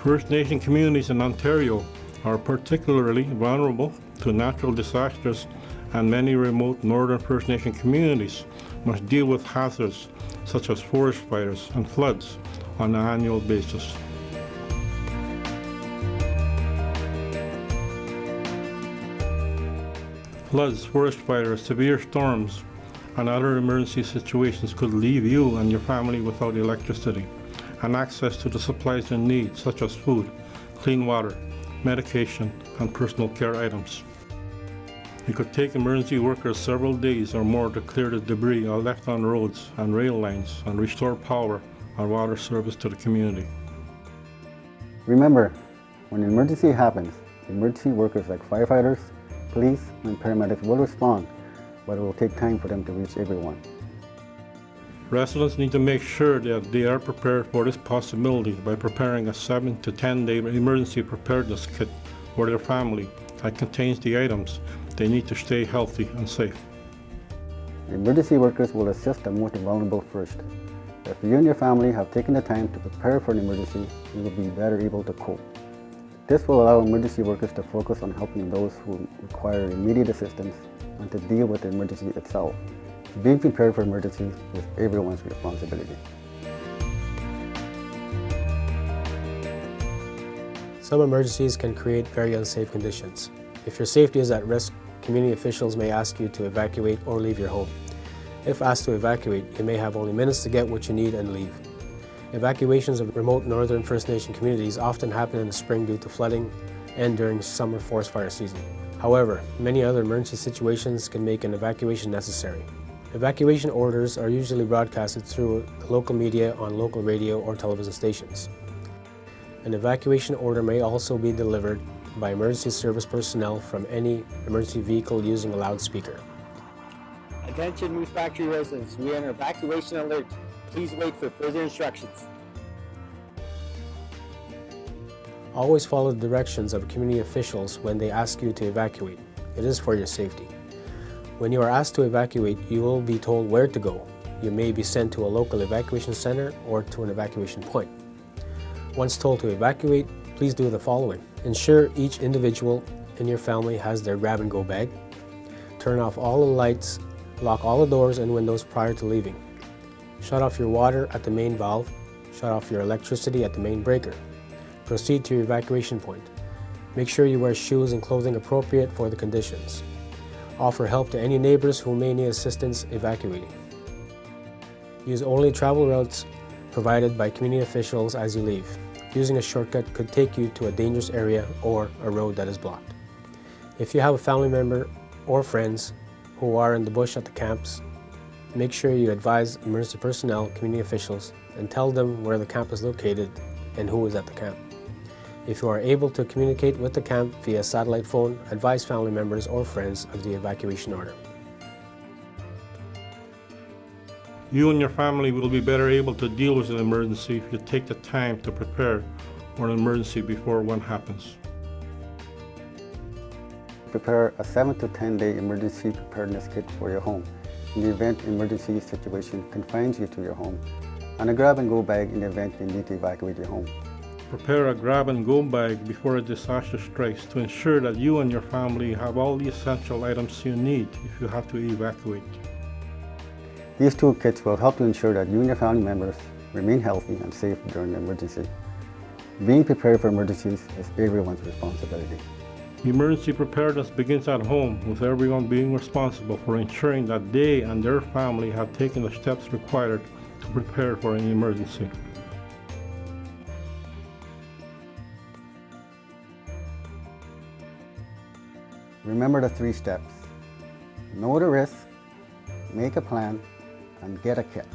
First Nation communities in Ontario are particularly vulnerable to natural disasters, and many remote northern First Nation communities must deal with hazards such as forest fires and floods on an annual basis. Floods, forest fires, severe storms, and other emergency situations could leave you and your family without electricity and access to the supplies you need, such as food, clean water, medication, and personal care items. It could take emergency workers several days or more to clear the debris left on roads and rail lines and restore power and water service to the community. Remember, when an emergency happens, emergency workers like firefighters, police, and paramedics will respond, but it will take time for them to reach everyone. Residents need to make sure that they are prepared for this possibility by preparing a 7 to 10-day emergency preparedness kit for their family that contains the items they need to stay healthy and safe. Emergency workers will assist the most vulnerable first. If you and your family have taken the time to prepare for an emergency, you will be better able to cope. This will allow emergency workers to focus on helping those who require immediate assistance and to deal with the emergency itself. Being prepared for emergencies is everyone's responsibility. Some emergencies can create very unsafe conditions. If your safety is at risk, community officials may ask you to evacuate or leave your home. If asked to evacuate, you may have only minutes to get what you need and leave. Evacuations of remote northern First Nation communities often happen in the spring due to flooding and during summer forest fire season. However, many other emergency situations can make an evacuation necessary. Evacuation orders are usually broadcasted through the local media on local radio or television stations. An evacuation order may also be delivered by emergency service personnel from any emergency vehicle using a loudspeaker. Attention Moose Factory residents, we are on evacuation alert. Please wait for further instructions. Always follow the directions of community officials when they ask you to evacuate. It is for your safety. When you are asked to evacuate, you will be told where to go. You may be sent to a local evacuation center or to an evacuation point. Once told to evacuate, please do the following. Ensure each individual in your family has their grab-and-go bag. Turn off all the lights, lock all the doors and windows prior to leaving. Shut off your water at the main valve. Shut off your electricity at the main breaker. Proceed to your evacuation point. Make sure you wear shoes and clothing appropriate for the conditions. Offer help to any neighbors who may need assistance evacuating. Use only travel routes provided by community officials as you leave. Using a shortcut could take you to a dangerous area or a road that is blocked. If you have a family member or friends who are in the bush at the camps, make sure you advise emergency personnel, community officials, and tell them where the camp is located and who is at the camp. If you are able to communicate with the camp via satellite phone, advise family members or friends of the evacuation order. You and your family will be better able to deal with an emergency if you take the time to prepare for an emergency before one happens. Prepare a 7 to 10-day emergency preparedness kit for your home in the event emergency situation confines you to your home, and a grab-and-go bag in the event you need to evacuate your home. Prepare a grab-and-go bag before a disaster strikes to ensure that you and your family have all the essential items you need if you have to evacuate. These toolkits will help to ensure that you and your family members remain healthy and safe during the emergency. Being prepared for emergencies is everyone's responsibility. Emergency preparedness begins at home, with everyone being responsible for ensuring that they and their family have taken the steps required to prepare for an emergency. Remember the 3 steps. Know the risk, make a plan, and get a kit.